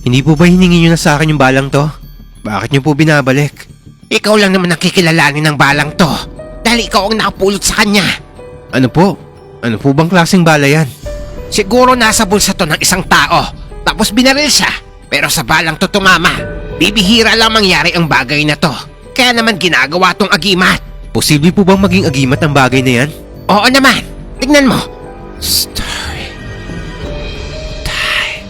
Hindi po ba hiningi nyo na sa akin yung balang to? Bakit nyo po binabalik? Ikaw lang naman ang kikilalanin ng balang to. Dahil ikaw ang nakapulot sa kanya. Ano po? Ano po bang klaseng bala yan? Siguro nasa bulsa to ng isang tao. Tapos binaril siya. Pero sa balang to tumama. Bibihira lang mangyari ang bagay na to. Kaya naman ginagawa tong agimat. Posible po bang maging agimat ang bagay na yan? Oo naman. Tignan mo. Story time.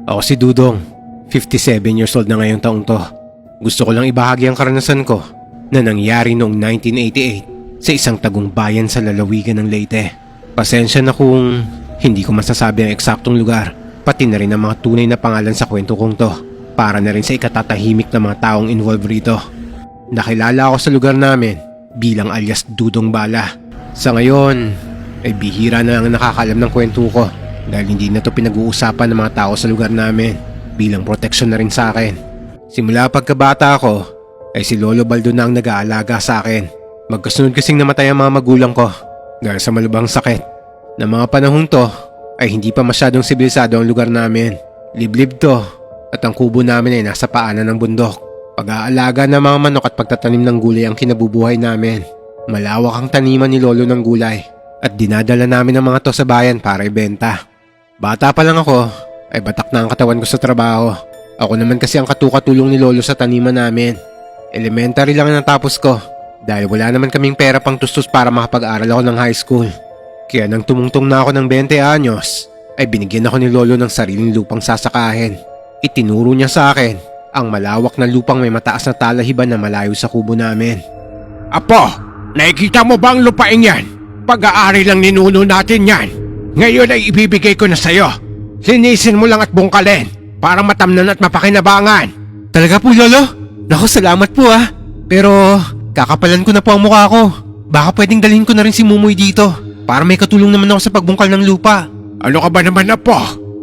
Ako si Dudong. 57 years old na ngayong taong to. Gusto ko lang ibahagi ang karanasan ko na nangyari noong 1988 sa isang tagong bayan sa lalawigan ng Leyte. Pasensya na kung hindi ko masasabi ang eksaktong lugar, pati na rin ang mga tunay na pangalan sa kwento kong to, para na rin sa ikatatahimik ng mga taong involved rito. Nakilala ako sa lugar namin bilang alias Dudong Bala. Sa ngayon ay bihira na ang nakakaalam ng kwento ko dahil hindi na to pinag-uusapan ng mga tao sa lugar namin bilang proteksyon na rin sa akin. Simula pagkabata ko ay si Lolo Baldo na ang nag-aalaga sa akin. Magkasunod kasing namatay ang mga magulang ko dahil sa malubhang sakit. Na mga panahong to ay hindi pa masyadong sibilisado ang lugar namin. Liblib to at ang kubo namin ay nasa paanan ng bundok. Pag-aalaga ng mga manok at pagtatanim ng gulay ang kinabubuhay namin. Malawak ang taniman ni Lolo ng gulay at dinadala namin ang mga to sa bayan para ibenta. Bata pa lang ako ay batak na ang katawan ko sa trabaho. Ako naman kasi ang katukatulong ni Lolo sa taniman namin. Elementary lang ang natapos ko dahil wala naman kaming pera pang tustos para makapag-aral ako ng high school. Kaya nang tumungtong na ako ng 20 anyos ay binigyan ako ni Lolo ng sariling lupang sasakahin. Itinuro niya sa akin ang malawak na lupang may mataas na talahiban na malayo sa kubo namin. Apo, nakikita mo ba ang lupain yan? Pag-aari lang ninuno natin yan. Ngayon ay ibibigay ko na sa'yo. Linisin mo lang at bungkalin para matamnan at mapakinabangan. Talaga po, Lolo? Naku, salamat po ah. Pero kakapalan ko na po ang mukha ko. Baka pwedeng dalhin ko na rin si Mumoy dito para may katulong naman ako sa pagbungkal ng lupa. Ano ka ba naman, Apo?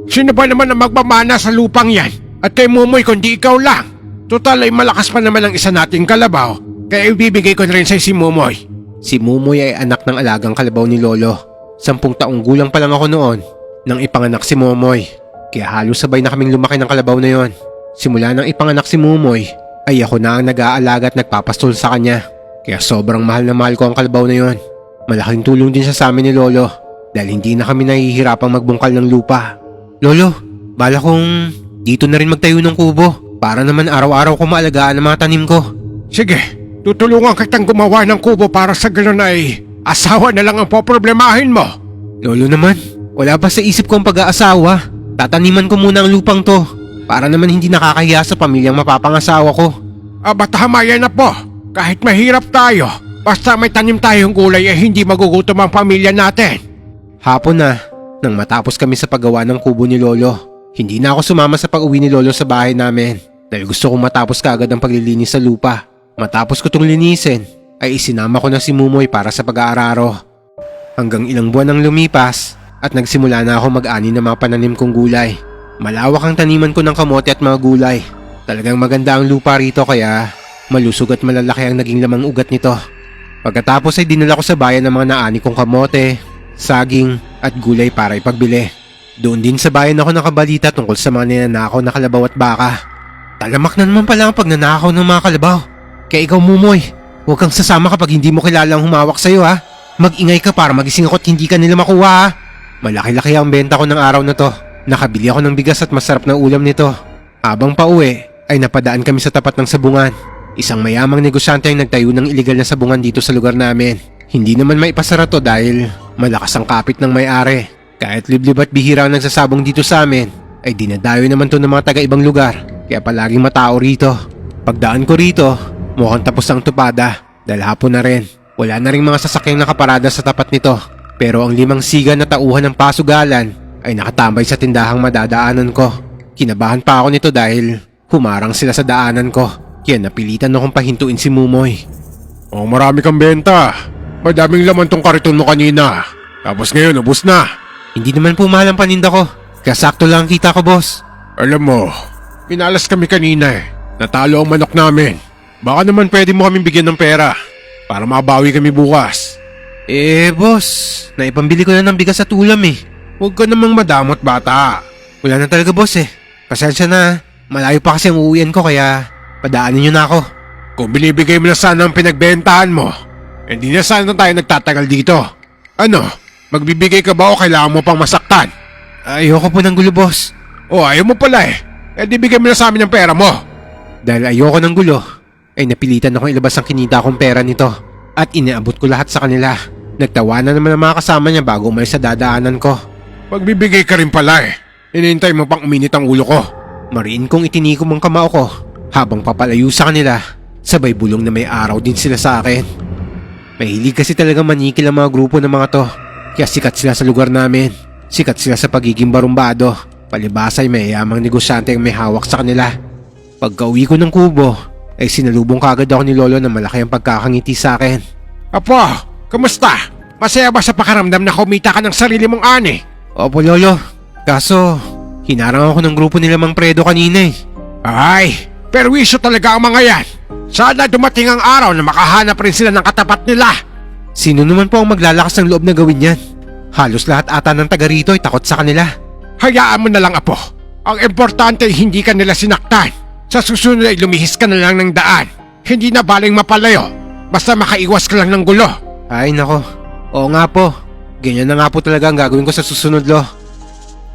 Sino ba naman ang magmamana sa lupang yan? At kay Mumoy kundi ikaw lang. Total ay malakas pa naman ang isa nating kalabaw. Kaya ibibigay ko na rin sa si Mumoy. Si Mumoy ay anak ng alagang kalabaw ni Lolo. 10 taong gulang pa lang ako noon nang ipanganak si Mumoy. Kaya halos sabay na kaming lumaki ng kalabaw na yon. Simula nang ipanganak si Mumoy ay ako na ang nag-aalaga at nagpapastol sa kanya. Kaya sobrang mahal na mahal ko ang kalabaw na yon. Malaking tulong din siya sa amin ni Lolo dahil hindi na kami nahihirapang magbungkal ng lupa. Lolo, bala kong dito na rin magtayo ng kubo para naman araw-araw ko maalagaan ang mga tanim ko. Sige, tutulungan kitang gumawa ng kubo para sa ganun ay asawa na lang ang poproblemahin mo. Lolo naman, wala pa sa isip ko ang pag-aasawa. Tataniman ko muna ang lupang to para naman hindi nakakahiya sa pamilyang mapapangasawa ko. Aba tama yan na po. Kahit mahirap tayo, basta may tanim tayong gulay ay hindi magugutom ang pamilya natin. Hapon na, nang matapos kami sa paggawa ng kubo ni Lolo. Hindi na ako sumama sa pag-uwi ni Lolo sa bahay namin dahil gusto kong matapos kaagad ang paglilinis sa lupa. Matapos ko itong linisin, ay isinama ko na si Mumoy para sa pag-aararo. Hanggang ilang buwan ang lumipas at nagsimula na ako mag-ani ng mga pananim kong gulay. Malawak ang taniman ko ng kamote at mga gulay. Talagang maganda ang lupa rito kaya malusog at malalaki ang naging lamang ugat nito. Pagkatapos ay dinala ko sa bayan ng mga naani kong kamote, saging at gulay para ipagbili. Doon din sa bayan ako nakabalita tungkol sa mga ninanakaw na kalabaw at baka. Talamak na naman pala ang pagnanakaw ng mga kalabaw. Kaya ikaw Mumoy, huwag kang sasama kapag hindi mo kilala ang humawak sa'yo ha. Mag-ingay ka para magising ako at hindi ka nila makuha ha. Malaki-laki ang benta ko ng araw na to. Nakabili ako ng bigas at masarap na ulam nito. Habang pauwi ay napadaan kami sa tapat ng sabungan. Isang mayamang negosyante ang nagtayo ng iligal na sabungan dito sa lugar namin. Hindi naman maipasara to dahil malakas ang kapit ng may-ari. Kahit liblib at bihira ang nagsasabong dito sa amin, ay dinadayo naman to ng mga taga-ibang lugar. Kaya palaging matao rito. Pagdaan ko rito, mukhang tapos ang tupada dahil hapon na rin. Wala na ring mga sasakyang nakaparada sa tapat nito. Pero ang 5 siga na tauhan ng pasugalan ay nakatambay sa tindahang madadaanan ko. Kinabahan pa ako nito dahil humarang sila sa daanan ko. Kaya napilitan akong pahintuin si Mumoy. Oh, marami kang benta. Madaming laman tong kariton mo kanina. Tapos ngayon, ubos na. Hindi naman po mahal ang paninda ko. Kaya sakto lang ang kita ko, boss. Alam mo, pinalas kami kanina eh. Natalo ang manok namin. Baka naman pwede mo kaming bigyan ng pera para mabawi kami bukas. Boss, naipambili ko na ng bigas at ulam eh. Huwag ka namang madamot, bata. Wala na talaga boss eh. Pasensya na, malayo pa kasi ang uuwian ko kaya padaanin nyo na ako. Kung binibigay mo na sana ang pinagbentahan mo, hindi na sana tayo nagtatagal dito. Ano, magbibigay ka ba o kailangan mo pang masaktan? Ayoko po ng gulo boss. O ayaw mo pala eh. Di bigay mo na sa amin ang pera mo. Dahil ayoko ng gulo, ay napilitan akong ilabas ang kinita kong pera nito at iniabot ko lahat sa kanila. Nagtawanan naman ang mga kasama niya bago umalis sa dadaanan ko. Magbibigay ka rin pala eh. Inintay mo pang uminit ang ulo ko. Mariin kong itinikom ang kamao ko habang papalayo sa kanila. Sabay bulong na may araw din sila sa akin. Mahilig kasi talaga manikil ang mga grupo ng mga to. Kaya sikat sila sa lugar namin. Sikat sila sa pagiging barumbado. Palibasa ay mayayamang negosyante ang may hawak sa kanila. Pagka-uwi ko ng kubo, ay sinalubong kagad ako ni Lolo na malaki ang pagkakangiti sa akin. Apo, kamusta? Masaya ba sa pakaramdam na kumita ka ng sarili mong ani? Opo Lolo, kaso hinarang ako ng grupo nila Mang Fredo kanina eh. Ay, perwisyo talaga ang mga yan. Sana dumating ang araw na makahanap rin sila ng katapat nila. Sino naman po ang maglalakas ng loob na gawin yan? Halos lahat ata ng taga rito ay takot sa kanila. Hayaan mo na lang, Apo. Ang importante ay hindi ka nila sinaktan. Sa susunod ay lumihis ka na lang ng daan. Hindi na baling mapalayo. Basta makaiwas ka lang ng gulo. Ay nako, oo nga po. Ganyan na nga po talaga ang gagawin ko sa susunod Lo.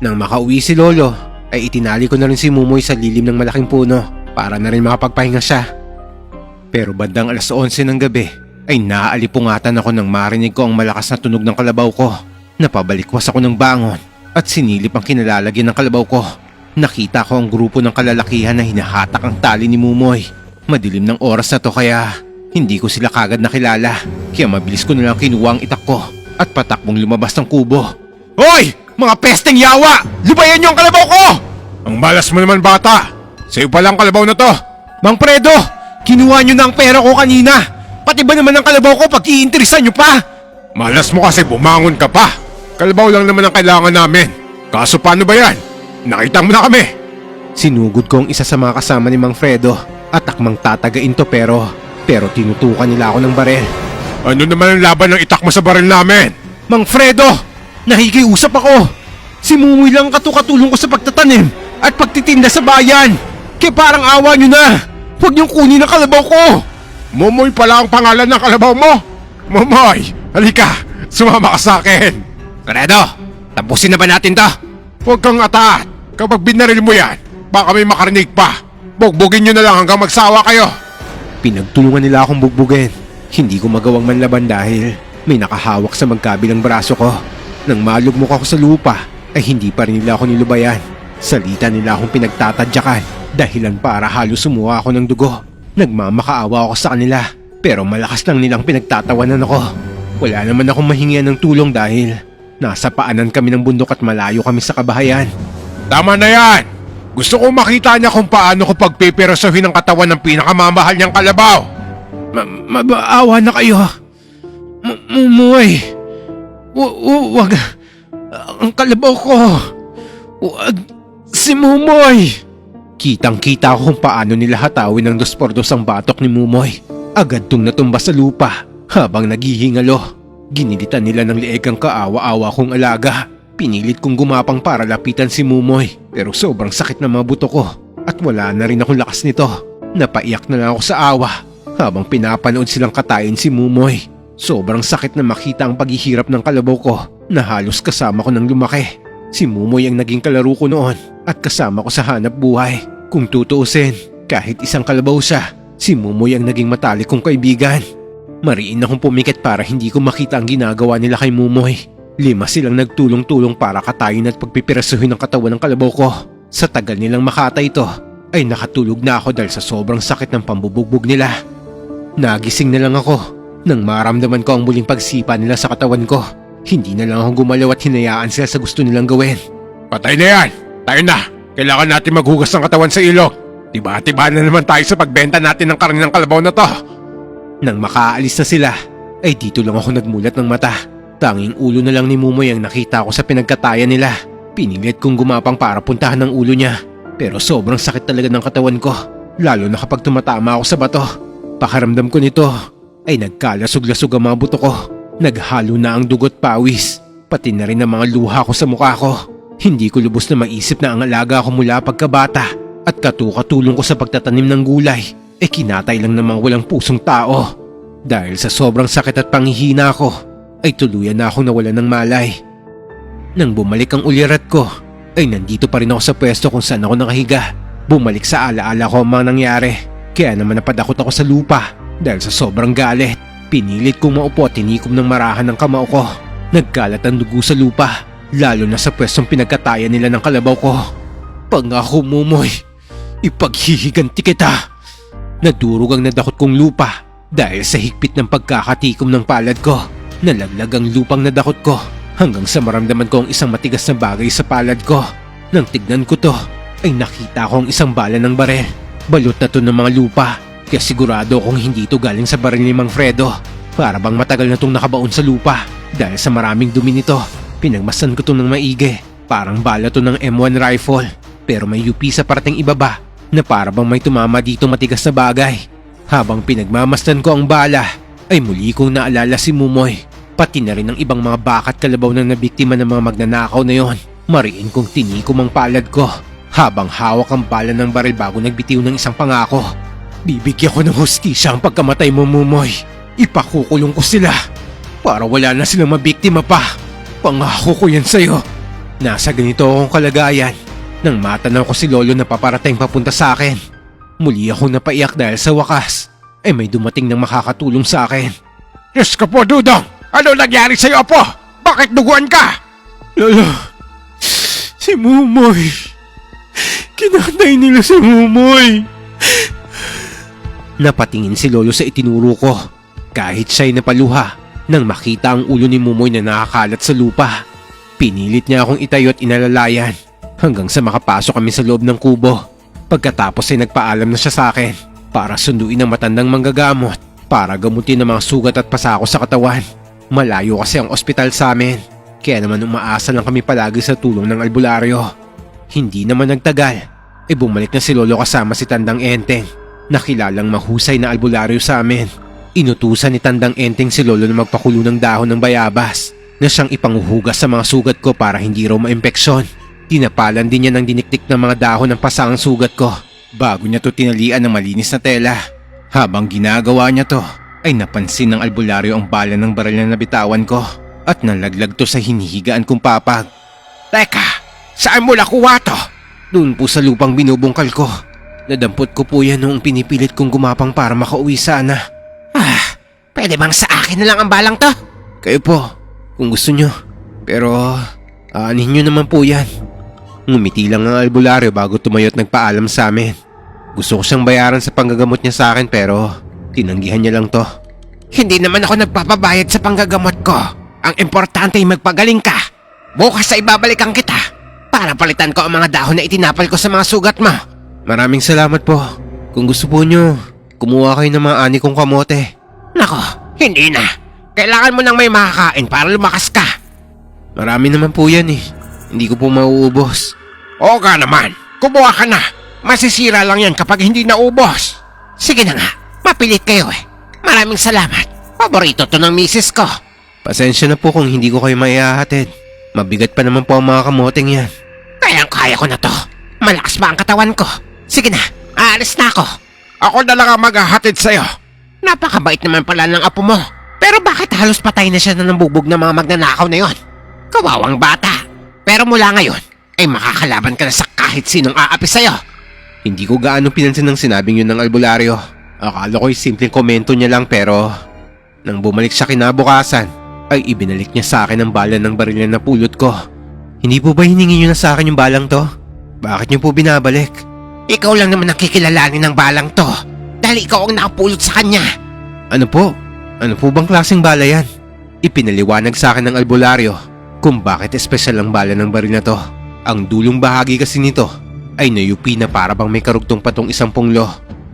Nang makauwi si Lolo, ay itinali ko na rin si Mumoy sa lilim ng malaking puno para na rin makapagpahinga siya. Pero bandang alas 11 ng gabi ay naaalipungatan ako nang marinig ko ang malakas na tunog ng kalabaw ko. Napabalikwas ako ng bangon at sinilip ang kinalalagyan ng kalabaw ko. Nakita ko ang grupo ng kalalakihan na hinahatak ang tali ni Mumoy. Madilim ng oras na to kaya hindi ko sila kagad nakilala. Kaya mabilis ko na lang kinuha ang itak ko at patakbong lumabas ng kubo. Hoy! Mga pesteng yawa! Lubayan niyo ang kalabaw ko! Ang malas mo naman, bata. Sa'yo pala ang kalabaw na to. Mang Fredo! Kinuha nyo na ang pera ko kanina! Pati ba naman ang kalabaw ko pag iinteresan nyo pa? Malas mo kasi bumangon ka pa. Kalabaw lang naman ang kailangan namin. Kaso paano ba yan? Nakita mo na kami. Sinugod ko ang isa sa mga kasama ni Mang Fredo at akmang tatagain to pero tinutukan nila ako ng barel. Ano naman ang laban ng itak mo sa baril namin? Mang Fredo! Nakikiusap ako! Si Mumoy lang ang katukatulong ko sa pagtatanim at pagtitinda sa bayan! Kaya parang awa nyo na! Huwag niyong kunin ang kalabaw ko! Momoy pala ang pangalan ng kalabaw mo! Momoy! Halika! Sumama ka sa akin! Fredo! Tapusin na ba natin to? Huwag kang ataat! Kapag binaril mo yan, baka may makarinig pa! Bugbugin nyo na lang hanggang magsawa kayo! Pinagtulungan nila akong bugbugin. Hindi ko magawang manlaban dahil may nakahawak sa magkabilang braso ko. Nang malugmok ako sa lupa, ay hindi pa rin nila ako nilubayan. Salita nila akong pinagtatadyakan, dahilan para halos sumuha ako ng dugo. Nagmamakaawa ako sa kanila, pero malakas lang nilang pinagtatawanan ako. Wala naman akong mahingian ng tulong dahil nasa paanan kami ng bundok at malayo kami sa kabahayan. Tama na yan! Gusto kong makita niya kung paano ko pagpipirasohin ang katawan ng pinakamamahal niyang kalabaw. Mabaawa na kayo. Mumoy. Wag. Ang kalabaw ko. Wag. Si Mumoy. Kitang-kita ko kung paano nila hatawin ng 2x2 ang batok ni Mumoy. Agad tong natumba sa lupa habang naghihingalo. Ginilitan nila ng leeg ang kaawa-awa kong alaga. Pinilit kong gumapang para lapitan si Mumoy pero sobrang sakit na mga buto ko at wala na rin akong lakas nito. Napaiyak na lang ako sa awa habang pinapanood silang katayin si Mumoy. Sobrang sakit na makita ang paghihirap ng kalabaw ko na halos kasama ko nang lumaki. Si Mumoy ang naging kalaro ko noon at kasama ko sa hanap buhay. Kung tutuusin, kahit isang kalabaw siya, si Mumoy ang naging matalik kong kaibigan. Mariin akong pumikit para hindi ko makita ang ginagawa nila kay Mumoy. 5 silang nagtulong-tulong para katayin at pagpipirasuhin ang katawan ng kalabaw ko. Sa tagal nilang makatay ito, ay nakatulog na ako dahil sa sobrang sakit ng pambubugbog nila. Nagising na lang ako nang maramdaman ko ang muling pagsipa nila sa katawan ko. Hindi na lang ako gumalaw at hinayaan sila sa gusto nilang gawin. Patay na yan! Tayo na! Kailangan natin maghugas ng katawan sa ilog. Tiba-tiba na naman tayo sa pagbenta natin ng karne ng kalabaw na to. Nang makaalis na sila, ay dito lang ako nagmulat ng mata. Tanging ulo na lang ni Mumoy ang nakita ko sa pinagkatayan nila. Pinilit kong gumapang para puntahan ang ulo niya. Pero sobrang sakit talaga ng katawan ko. Lalo na kapag tumatama ako sa bato. Pakaramdam ko nito ay nagkalasog-lasog ang mga buto ko. Naghalo na ang dugo't pawis, pati na rin ang mga luha ko sa mukha ko. Hindi ko lubos na maisip na ang alaga ko mula pagkabata at katukatulong ko sa pagtatanim ng gulay kinatay lang ng mga walang pusong tao. Dahil sa sobrang sakit at panghihina ko ay tuluyan na akong nawalan ng malay. Nang bumalik ang ulirat ko ay nandito pa rin ako sa pwesto kung saan ako nakahiga. Bumalik sa alaala ko ang mga nangyari. Kaya naman napadakot ako sa lupa dahil sa sobrang galit. Pinilit kong maupo at tinikom ng marahan ng kamao ko. Nagkalat ang dugo sa lupa, lalo na sa pwestong pinagkatayan nila ng kalabaw ko. Pangako, Mumoy, ipaghihiganti kita. Nadurog ang nadakot kong lupa dahil sa higpit ng pagkakatikom ng palad ko. Nalaglag ang lupang nadakot ko hanggang sa maramdaman ko ang isang matigas na bagay sa palad ko. Nang tignan ko to ay nakita ko ang isang bala ng barel. Balot na to ng mga lupa kaya sigurado kong hindi to galing sa baril ni Mang Fredo. Para bang matagal na tong nakabaon sa lupa dahil sa maraming dumi nito. Pinagmasan ko to ng maigi. Parang bala to ng M1 rifle pero may UP sa parteng ibaba na para bang may tumama dito matigas na bagay. Habang pinagmamasdan ko ang bala ay muli kong naalala si Mumoy, pati na rin ang ibang mga bakat kalabaw na nabiktima ng mga magnanakaw na yon. Mariin kong tinikom ang palad ko habang hawak ang bala ng baril bago nagbitiw ng isang pangako. Bibigyan ko ng hustisya ang pagkamatay mo, Mumoy. Ipakukulong ko sila para wala na silang mabiktima pa. Pangako ko yan sa'yo. Nasa ganito akong kalagayan nang matanaw ko si Lolo na paparating papunta sa akin. Muli akong napaiyak dahil sa wakas ay may dumating ng makakatulong sa akin. Diyos ka po, Dudong! Ano nangyari sa'yo, Apo? Bakit duguan ka? Lolo, si Mumoy. Kinatay nila si Mumoy. Napatingin si Lolo sa itinuro ko kahit siya'y napaluha nang makita ang ulo ni Mumoy na nakakalat sa lupa. Pinilit niya akong itayo at inalalayan hanggang sa makapasok kami sa loob ng kubo. Pagkatapos ay nagpaalam na siya sa akin para sunduin ang matandang manggagamot para gamutin ang mga sugat at pasako sa katawan. Malayo kasi ang ospital sa amin kaya naman umaasa lang kami palagi sa tulong ng albularyo. Hindi naman nagtagal ay bumalik na si Lolo kasama si Tandang Enteng na kilalang mahusay na albularyo sa amin. Inutusan ni Tandang Enteng si Lolo na magpakulo ng dahon ng bayabas na siyang ipanguhugas sa mga sugat ko para hindi raw maimpeksyon. Tinapalan din niya ng diniktik ng mga dahon ng pasangang sugat ko bago niya to tinalian ng malinis na tela. Habang ginagawa niya to ay napansin ng albularyo ang bala ng baril na nabitawan ko at nalaglag to sa hinihigaan kong papag. Teka, saan mo nakuha to? Doon po sa lupang binubungkal ko. Nadampot ko po yan noong pinipilit kong gumapang para makauwi sana. Pwede bang sa akin na lang ang balang to? Kayo po, kung gusto nyo. Pero aanin nyo naman po yan. Ngumiti lang ang albularyo bago tumayo at nagpaalam sa amin. Gusto ko siyang bayaran sa panggagamot niya sa akin pero tinanggihan niya lang to. Hindi naman ako nagpapabayad sa panggagamot ko. Ang importante ay magpagaling ka. Bukas ay babalikan kita para palitan ko ang mga dahon na itinapal ko sa mga sugat mo. Maraming salamat po. Kung gusto po nyo, kumuha kayo ng mga ani kong kamote. Nako, hindi na. Kailangan mo nang may makakain para lumakas ka. Marami naman po yan eh. Hindi ko po mauubos. Oo nga naman, kumuha ka na. Masisira lang yan kapag hindi naubos. Sige na nga, mapilit kayo eh. Maraming salamat. Paborito to ng misis ko. Pasensya na po kung hindi ko kayo maihahatid. Mabigat pa naman po ang mga kamoteng yan. Kayang-kaya ko na to. Malakas ba ang katawan ko? Sige na, aalis na ako. Ako na lang ang maghahatid sa'yo. Napakabait naman pala ng apo mo. Pero bakit halos patay na siya na nambubog ng mga magnanakaw na yon? Kawawang bata. Pero mula ngayon, ay makakalaban ka na sa kahit sinong aapi sa'yo. Hindi ko gaano pinansin ang sinabing yun ng albularyo. Akala ko'y simpleng komento niya lang pero nang bumalik siya kinabukasan, ay ibinalik niya sa akin ang bala ng baril na napulot ko. Hindi po ba hiningi niyo na sa akin yung balang to? Bakit niyo po binabalik? Ikaw lang naman ang kikilalanin ng balang to. Dahil ikaw ang nakapulot sa kanya. Ano po? Ano po bang klaseng bala yan? Ipinaliwanag sa akin ng albularyo kung bakit espesyal ang bala ng baril na to. Ang dulong bahagi kasi nito ay nayupi na para bang may karugtong patong isang punglo.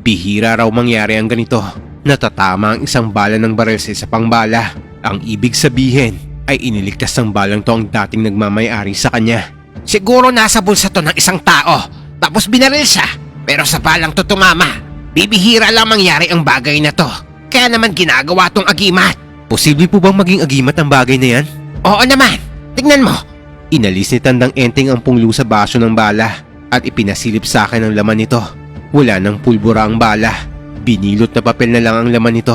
Bihira raw mangyari ang ganito. Natatama ang isang bala ng baril sa isa pang bala. Ang ibig sabihin ay iniligtas ng balang to ang dating nagmamay-ari sa kanya. Siguro nasa bulsa to ng isang tao, tapos binaril siya. Pero sa balang to tumama. Bibihira lang mangyari ang bagay na to. Kaya naman ginagawa tong agimat. Posible po bang maging agimat ang bagay na yan? Oo naman, tingnan mo. Inalis ni Tandang Enteng ang punglo sa baso ng bala at ipinasilip sa akin ang laman nito. Wala nang pulbura ang bala. Binilot na papel na lang ang laman nito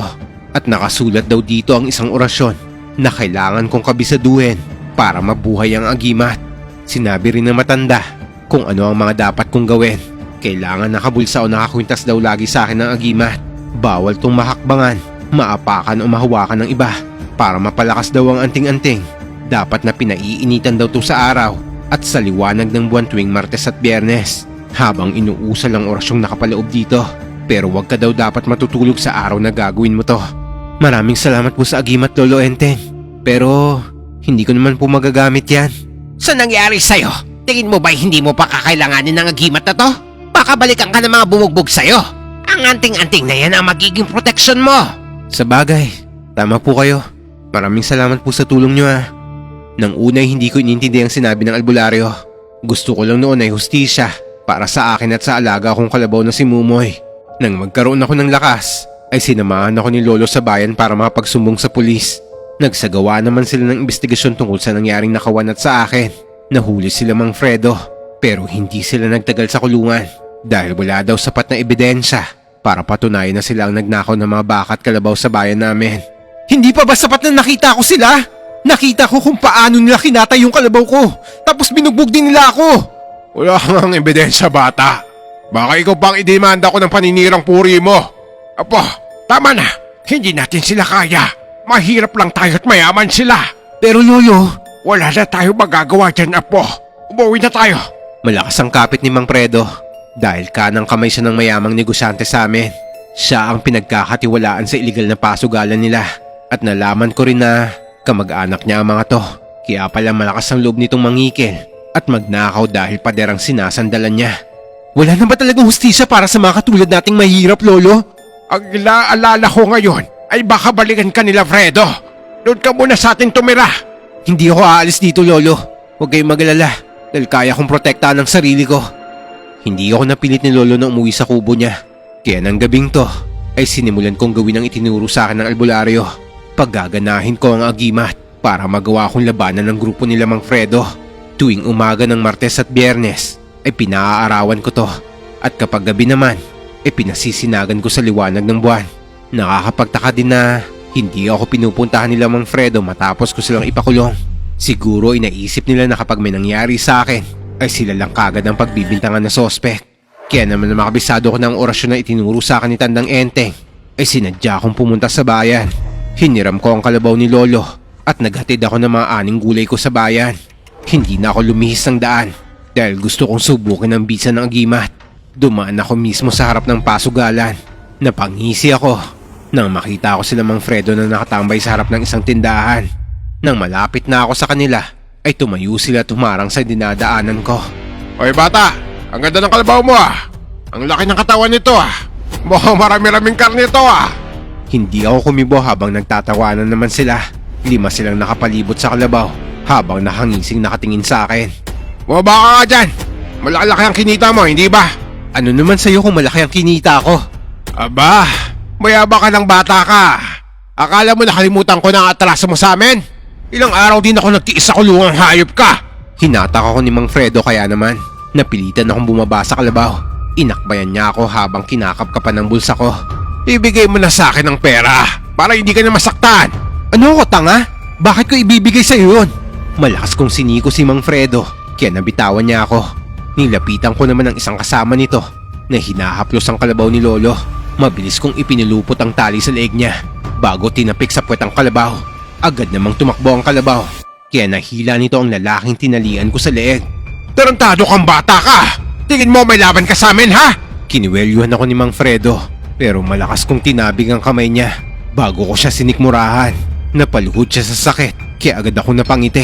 at nakasulat daw dito ang isang orasyon na kailangan kong kabisaduhin para mabuhay ang agimat. Sinabi rin ng matanda kung ano ang mga dapat kong gawin. Kailangan nakabulsa o nakakwintas daw lagi sa akin ng agimat. Bawal tong mahakbangan, maapakan o mahawakan ng iba para mapalakas daw ang anting-anting. Dapat na pinaiinitan daw to sa araw at sa liwanag ng buwan tuwing Martes at Biyernes habang inuusal ang orasyong nakapaloob dito. Pero wag ka daw dapat matutulog sa araw na gagawin mo to. Maraming salamat po sa agimat, Lolo Enteng. Pero hindi ko naman po magagamit yan. Sa nangyari sa'yo, tingin mo ba hindi mo pa kakailanganin ng agimat na to? Baka balikan ka ng mga bumugbog sa'yo. Ang anting-anting na yan ang magiging proteksyon mo. Sa bagay, tama po kayo. Maraming salamat po sa tulong nyo Nang unay hindi ko inintindi ang sinabi ng albularyo. Gusto ko lang noon ay hustisya para sa akin at sa alaga kong kalabaw na si Mumoy. Nang magkaroon ako ng lakas, ay sinamahan ako ni Lolo sa bayan para makapagsumbong sa pulis. Nagsagawa naman sila ng investigasyon tungkol sa nangyaring nakawanat sa akin. Nahuli sila Mang Fredo, pero hindi sila nagtagal sa kulungan dahil wala daw sapat na ebidensya para patunayan na sila ang nagnakaw ng mga baka at kalabaw sa bayan namin. Hindi pa ba sapat na nakita ko sila? Nakita ko kung paano nila kinatay yung kalabaw ko, tapos binugbog din nila ako. Wala kang ebidensya, bata. Baka ikaw pang idemanda ko ng paninirang puri mo. Apo, tama na. Hindi natin sila kaya. Mahirap lang tayo at mayaman sila. Pero Lolo, wala na tayo magagawa dyan, Apo. Umuwi na tayo. malakas ang kapit ni Mang Fredo dahil kanang kamay siya ng mayamang negosyante sa amin. Siya ang pinagkakatiwalaan sa iligal na pasugalan nila at nalaman ko rin na kamag-anak niya ang mga to. Kaya pala malakas ang loob nitong mangikil at magnakaw dahil paderang sinasandalan niya. Wala na ba talagang hustisya para sa mga katulad nating mahirap, Lolo? Ang ilaalala ko ngayon ay baka balikan ka nila, Fredo. Doon ka muna sa atin tumira. Hindi ako aalis dito, Lolo. Huwag kayong mag-alala dahil kaya kong protektahan ang sarili ko. Hindi ako napilit ni Lolo na umuwi sa kubo niya. Kaya ng gabing to ay sinimulan kong gawin ang itinuro sa akin ng albularyo. Paggaganahin ko ang agimat para magawa kong labanan ng grupo nila Mang Fredo. Tuwing umaga ng Martes at Biyernes ay pinaaarawan ko to. At kapag gabi naman ay pinasisinagan ko sa liwanag ng buwan. Nakakapagtaka din na hindi ako pinupuntahan nila Mang Fredo matapos ko silang ipakulong. Siguro inaisip nila na kapag may nangyari sa akin ay sila lang kagad ang pagbibintangan na sospek. Kaya naman na makabisado ko ng orasyon na itinuro sa akin ni Tandang Enteng ay sinadya akong pumunta sa bayan. Hiniram ko ang kalabaw ni Lolo at naghatid ako ng mga aning gulay ko sa bayan. Hindi na ako lumihis ng daan dahil gusto kong subukin ang bisa ng agimat. Dumaan ako mismo sa harap ng pasugalan. Napangisi ako nang makita ko sila Mang Fredo na nakatambay sa harap ng isang tindahan. Nang malapit na ako sa kanila ay tumayo sila at humarang sa dinadaanan ko. Oy bata, ang ganda ng kalabaw mo ah. Ang laki ng katawan nito ah. Mukhang marami-raming karne ito ah. Hindi ako kumibo habang nagtatawanan naman sila. 5 silang nakapalibot sa kalabaw habang nakangising nakatingin sa akin. Bumaba ka nga dyan. Malaki-laki ang kinita mo, hindi ba? Ano naman sa'yo kung malaki ang kinita ko? Aba, mayaba ka ng bata ka. Akala mo nakalimutan ko na ang atraso mo sa amin? Ilang araw din ako nagtiis sa kulungang hayop ka. Hinatak ako ni Mang Fredo kaya naman. Napilitan akong bumaba sa kalabaw. Inakbayan niya ako habang kinakapkapan ng bulsa ko. Ibigay mo na sa akin ang pera para hindi ka na masaktan. Ano ko, tanga? Bakit ko ibibigay sa'yo yun? Malakas kong siniko si Mang Fredo kaya nabitawan niya ako. Nilapitan ko naman ang isang kasama nito na hinahaplos ang kalabaw ni Lolo. Mabilis kong ipinulupot ang tali sa leeg niya bago tinapik sa puwet ang kalabaw. Agad namang tumakbo ang kalabaw kaya nahila nito ang lalaking tinalian ko sa leeg. Tarantado kang bata ka! Tingin mo may laban ka sa amin, ha? Kiniwelyuhan ako ni Mang Fredo pero malakas kong tinabig ang kamay niya bago ko siya sinikmurahan. Napaluhod siya sa sakit kaya agad ako napangiti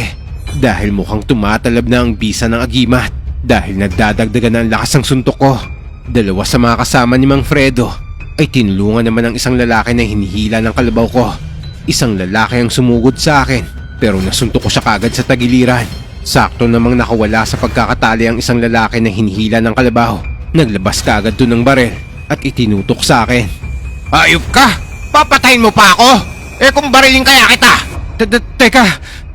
dahil mukhang tumatalab na ang bisa ng agimat dahil nagdadagdagan na ang lakas ng suntok ko. 2 sa mga kasama ni Mang Fredo ay tinulungan naman ang isang lalaki na hinihila ng kalabaw ko. Isang lalaki ang sumugod sa akin pero nasuntok ko siya kagad sa tagiliran. Sakto namang nakawala sa pagkakatali ang isang lalaki na hinihila ng kalabaw. Naglabas kagad doon ng barel at itinutok sa akin. Ayop ka! Papatayin mo pa ako? kung barilin kaya kita? Teka,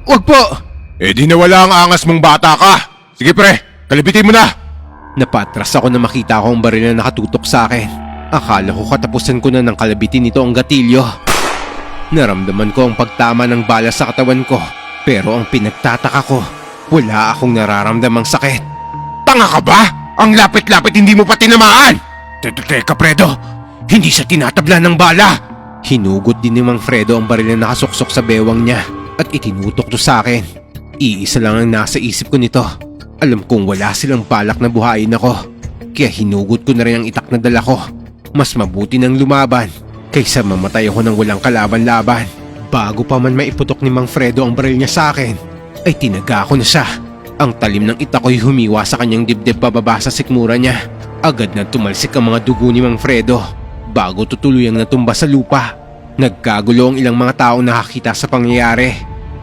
wag po! Di nawala ang angas mong bata ka. Sige pre, kalibitin mo na. Napatras ako na makita ko ang baril na nakatutok sa akin. Akala ko katapusan ko na ng kalabitin nito ang gatilyo. Naramdaman ko ang pagtama ng bala sa katawan ko. Pero ang pinagtataka ko, wala akong nararamdamang sakit. Tanga ka ba? Ang lapit-lapit hindi mo pa tinamaan. Teka Fredo, hindi siya tinatabla ng bala. Hinugot din ni Mang Fredo ang baril na nakasuksok sa bewang niya at itinutok to sa akin. Iisa lang ang nasa isip ko nito. Alam kong wala silang balak na buhayin ako. Kaya hinugot ko na rin ang itak na dala ko. Mas mabuti nang lumaban kaysa mamatay ako ng walang kalaban-laban. Bago pa man maiputok ni Mang Fredo ang baril niya sa akin, ay tinaga ko na siya. Ang talim ng itak ko'y humiwa sa kanyang dibdib pababa sa sikmura niya. Agad na tumalsik ang mga dugo ni Mang Fredo bago tutuluyang natumba sa lupa. Nagkagulo ang ilang mga taong nakakita sa pangyayari.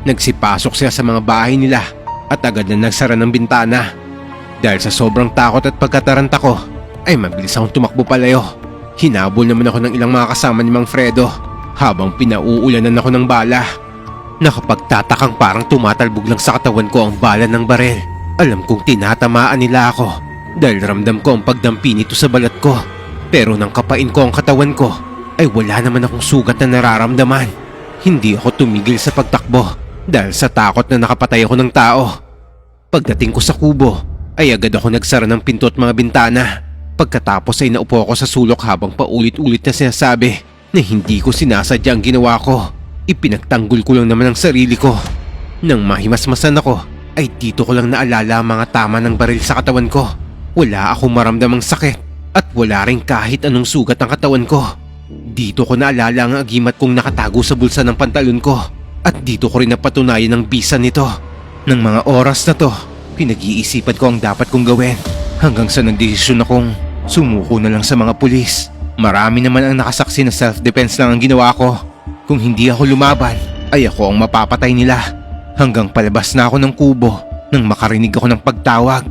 Nagsipasok sila sa mga bahay nila at agad na nagsara ng bintana. Dahil sa sobrang takot at pagkataranta ko, ay mabilis akong tumakbo palayo. Hinabol naman ako ng ilang mga kasama ni Mang Fredo habang pinauulanan ako ng bala. Nakapagtatakang parang tumatalbog lang sa katawan ko ang bala ng baril. Alam kong tinatamaan nila ako dahil ramdam ko ang pagdampi nito sa balat ko. Pero nang kapain ko ang katawan ko, ay wala naman akong sugat na nararamdaman. Hindi ako tumigil sa pagtakbo dahil sa takot na nakapatay ako ng tao. Pagdating ko sa kubo, ay agad ako nagsara ng pinto at mga bintana. Pagkatapos ay naupo ako sa sulok habang paulit-ulit na sinasabi na hindi ko sinasadya ang ginawa ko. Ipinagtanggol ko lang naman ang sarili ko. Nang mahimasmasan ako, ay dito ko lang naalala ang mga tama ng baril sa katawan ko. Wala akong maramdamang sakit at wala rin kahit anong sugat ang katawan ko. Dito ko naalala ang agimat kong nakatago sa bulsa ng pantalon ko. At dito ko rin napatunayan ang bisa nito. Nang mga oras na to, pinag-iisipan ko ang dapat kong gawin. Hanggang sa nagdesisyon akong sumuko na lang sa mga pulis. Marami naman ang nakasaksi na self-defense lang ang ginawa ko. Kung hindi ako lumaban, ay ako ang mapapatay nila. Hanggang palabas na ako ng kubo nang makarinig ako ng pagtawag.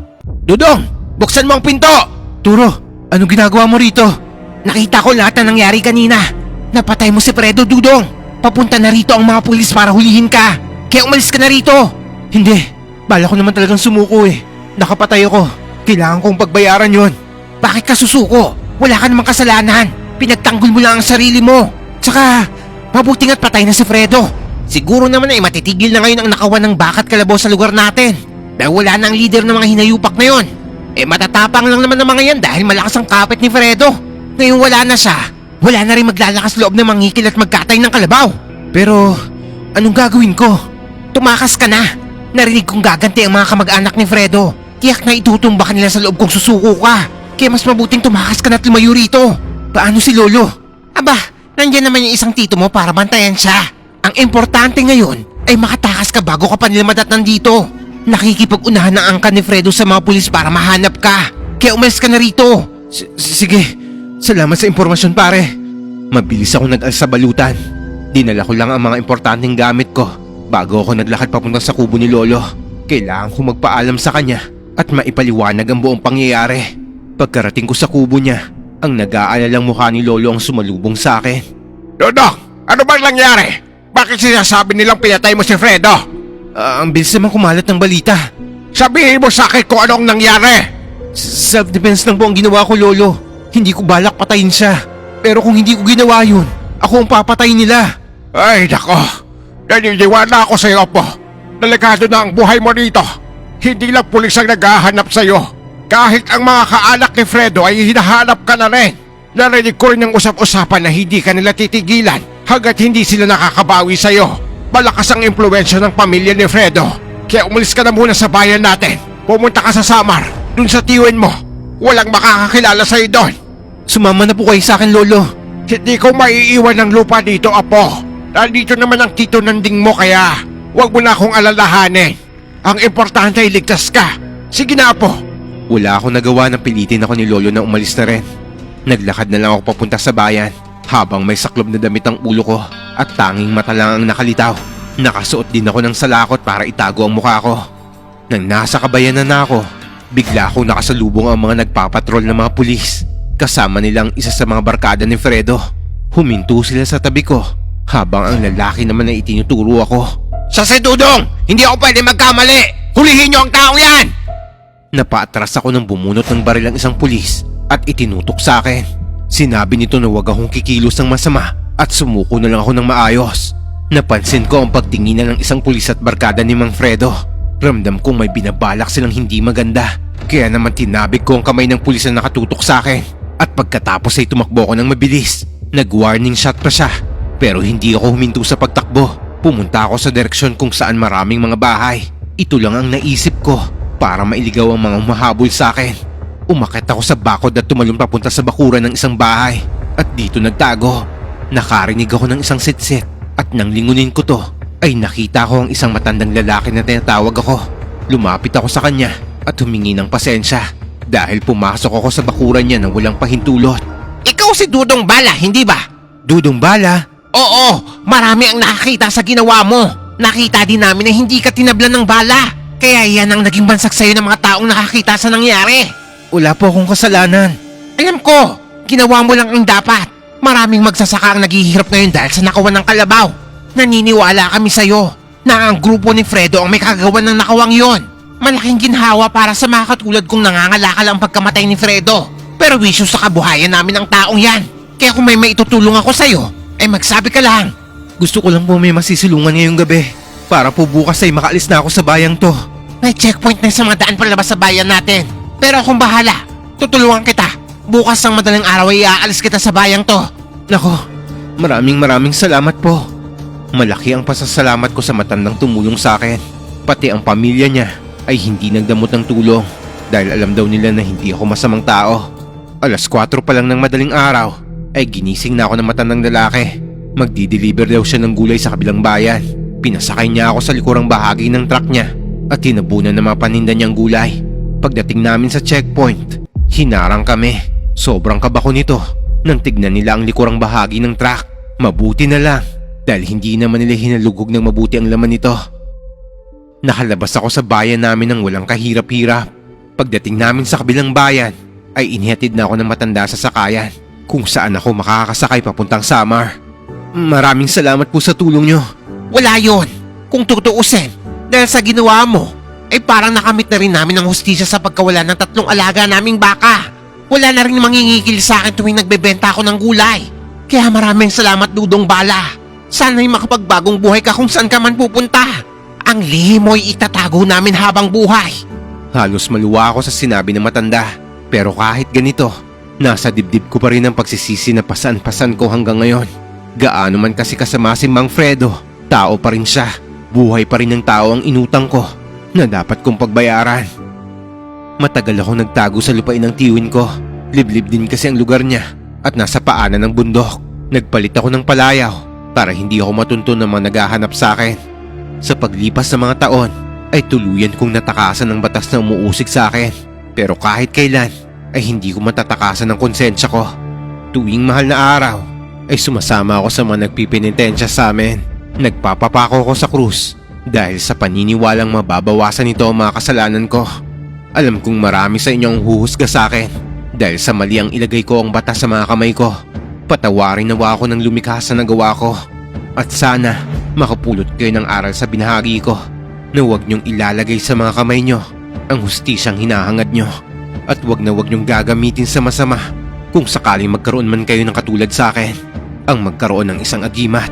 Dudong, buksan mo ang pinto! Turo, anong ginagawa mo rito? Nakita ko lahat na nangyari kanina. Napatay mo si Fredo, Dudong. Papunta na rito ang mga pulis para hulihin ka. Kaya umalis ka na rito. Hindi, bala ko naman talagang sumuko eh. Nakapatay ako. Kailangan kong pagbayaran yon. Bakit ka susuko? Wala ka namang kasalanan. Pinagtanggol mo lang ang sarili mo. Tsaka, mabuting at patay na si Fredo. Siguro naman ay matitigil na ngayon ang nakawan ng bakat kalabaw sa lugar natin. Dahil wala na ang leader ng mga hinayupak na yon. Matatapang lang naman ng mga yan dahil malakas ang kapit ni Fredo. Ngayon wala na siya. Wala na rin maglalakas loob na mangikil at magkatay ng kalabaw. Pero, anong gagawin ko? Tumakas ka na. Narinig kong gaganti ang mga kamag-anak ni Fredo. Tiyak na itutumba ka nila sa loob kung susuko ka. Kaya mas mabuting tumakas ka na at lumayo rito. Paano si Lolo? Aba, nandyan naman yung isang tito mo para bantayan siya. Ang importante ngayon ay makatakas ka bago ka pa nila madatnan dito. Nakikipag-unahan ng angkan ni Fredo sa mga pulis para mahanap ka. Kaya umalis ka na rito. Sige. Salamat sa impormasyon pare. Mabilis ako nag-alis sa balutan. Dinala ko lang ang mga importanteng gamit ko bago ako naglakad papunta sa kubo ni Lolo. Kailangan ko magpaalam sa kanya at maipaliwanag ang buong pangyayari. Pagkarating ko sa kubo niya, ang nag-aalalang mukha ni Lolo ang sumalubong sa akin. Dodong, ano bang nangyari? Bakit sinasabi nilang pinatay mo si Fredo? Ang bilis naman kumalat ng balita. Sabihin mo sa akin kung anong nangyari. Self-defense lang po ang ginawa ko, Lolo. Hindi ko balak patayin siya. Pero kung hindi ko ginawa yun, ako ang papatayin nila. Ay, nako. Naniniwala ako sa iyo, Apo. Delikado na ang buhay mo dito. Hindi lang pulis ang naghahanap sa iyo. Kahit ang mga kaanak ni Fredo ay hinahanap ka na rin. Narinig ko rin ng usap-usapan na hindi ka nila titigilan hanggat hindi sila nakakabawi sa iyo. Malakas ang impluwensya ng pamilya ni Fredo. Kaya umalis ka na muna sa bayan natin. Pumunta ka sa Samar, dun sa tiwin mo. Walang makakakilala sa iyo doon. Sumama na po kayo sa akin, Lolo. Hindi ko maiiwan ng lupa dito, Apo. Nandito naman ang tito nanding mo kaya huwag mo na akong alalahanin. Ang importante ay ligtas ka. Sige na, Apo. Wala akong nagawa na pilitin ako ni Lolo na umalis na rin. Naglakad na lang ako papunta sa bayan habang may saklob na damit ang ulo ko at tanging mata lang ang nakalitaw. Nakasuot din ako ng salakot para itago ang mukha ko. Nang nasa kabayanan na ako, bigla akong nakasalubong ang mga nagpapatrol ng mga pulis. Kasama nilang isa sa mga barkada ni Fredo. Huminto sila sa tabi ko habang ang lalaki naman ay itinuturo ako. Sa si Dudong! Hindi ako pwede magkamali! Hulihin niyo ang taong yan! Napaatras ako nang bumunot ng baril ang isang pulis at itinutok sa akin. Sinabi nito na huwag akong kikilos ng masama at sumuko na lang ako ng maayos. Napansin ko ang pagtinginan ng isang pulis at barkada ni Mang Fredo. Ramdam kong may binabalak silang hindi maganda. Kaya naman tinabig ko ang kamay ng pulis na nakatutok sa akin. At pagkatapos ay tumakbo ko ng mabilis. Nag-warning shot pa siya. Pero hindi ako huminto sa pagtakbo. Pumunta ako sa direksyon kung saan maraming mga bahay. Ito lang ang naisip ko para mailigaw ang mga humahabol sa akin. Umakyat ako sa bakod at tumalon papunta sa bakuran ng isang bahay. At dito nagtago. Nakarinig ako ng isang sitsit. At nang lingunin ko to, ay nakita ko ang isang matandang lalaki na tinatawag ako. Lumapit ako sa kanya at humingi ng pasensya dahil pumasok ako sa bakuran niya nang walang pahintulot. Ikaw si Dudong Bala, hindi ba? Dudong Bala? Oo, marami ang nakakita sa ginawa mo. Nakita din namin na hindi ka tinablan ng bala. Kaya yan ang naging bansak sa'yo ng mga taong nakakita sa nangyari. Wala po akong kasalanan. Alam ko, ginawa mo lang ang dapat. Maraming magsasaka ang naghihirap ngayon dahil sa nakawan ng kalabaw. Naniniwala kami sa'yo na ang grupo ni Fredo ang may kagawan ng nakawang yon. Malaking ginhawa para sa mga katulad kong nangangalakal ang pagkamatay ni Fredo. Pero wisyo sa kabuhayan namin ang taong yan. Kaya kung may maitutulong ako sa'yo, ay magsabi ka lang. Gusto ko lang po may masisilungan ngayong gabi. Para po bukas ay makaalis na ako sa bayang to. May checkpoint na sa mga daan palabas sa bayan natin. Pero akong bahala. Tutulungan kita. Bukas ng madaling araw ay aalis kita sa bayang to. Nako, maraming salamat po. Malaki ang pasasalamat ko sa matandang tumulong sa akin. Pati ang pamilya niya ay hindi nagdamot ng tulong dahil alam daw nila na hindi ako masamang tao. 4:00 pa lang ng madaling araw ay ginising na ako ng matandang lalaki. Magdi-deliver daw siya ng gulay sa kabilang bayan. Pinasakay niya ako sa likurang bahagi ng truck niya at tinabunan ng mga paninda niyang gulay. Pagdating namin sa checkpoint, hinarang kami. Sobrang kaba ko nito nang tignan nila ang likurang bahagi ng truck. Mabuti na lang dahil hindi naman nila hinalugog ng mabuti ang laman nito. Nakalabas ako sa bayan namin ng walang kahirap-hirap. Pagdating namin sa kabilang bayan, ay inihatid na ako ng matanda sa sakayan kung saan ako makakasakay papuntang Samar. Maraming salamat po sa tulong nyo. Wala yon. Kung tutuusin, dahil sa ginawa mo, ay parang nakamit na rin namin ang hustisya sa pagkawala ng 3 alaga naming baka. Wala na rin mangingigil sa akin tuwing nagbebenta ako ng gulay. Kaya maraming salamat, Dudong Bala. Sana'y makapagbagong buhay ka kung saan ka man pupunta. Ang lihim mo'y itatago namin habang buhay. Halos maluwa ako sa sinabi ng matanda. Pero kahit ganito, nasa dibdib ko pa rin ang pagsisisi na pasan-pasan ko hanggang ngayon. Gaano man kasi kasama si Mang Fredo, tao pa rin siya. Buhay pa rin ng tao ang inutang ko na dapat kong pagbayaran. Matagal ako nagtago sa lupain ng tiwin ko. Liblib din kasi ang lugar niya at nasa paanan ng bundok. Nagpalit ako ng palayaw para hindi ako matuntun ng mga naghahanap sa akin. Sa paglipas ng mga taon ay tuluyan kong natakasan ng batas na umuusig sa akin. Pero kahit kailan ay hindi ko matatakasan ng konsensya ko. Tuwing mahal na araw ay sumasama ako sa mga nagpipinitensya sa amin. Nagpapapako ko sa krus dahil sa paniniwalang mababawasan nito ang mga kasalanan ko. Alam kong marami sa inyo ang huhusga sa akin dahil sa mali ang ilagay ko ang batas sa mga kamay ko. Patawarin nawa ako ng lumikha sa nagawa ko. At sana makapulot kayo ng aral sa binahagi ko na huwag niyong ilalagay sa mga kamay niyo ang hustisyang hinahangad nyo. At wag na wag niyong gagamitin sa masama kung sakaling magkaroon man kayo ng katulad sa akin, ang magkaroon ng isang agimat.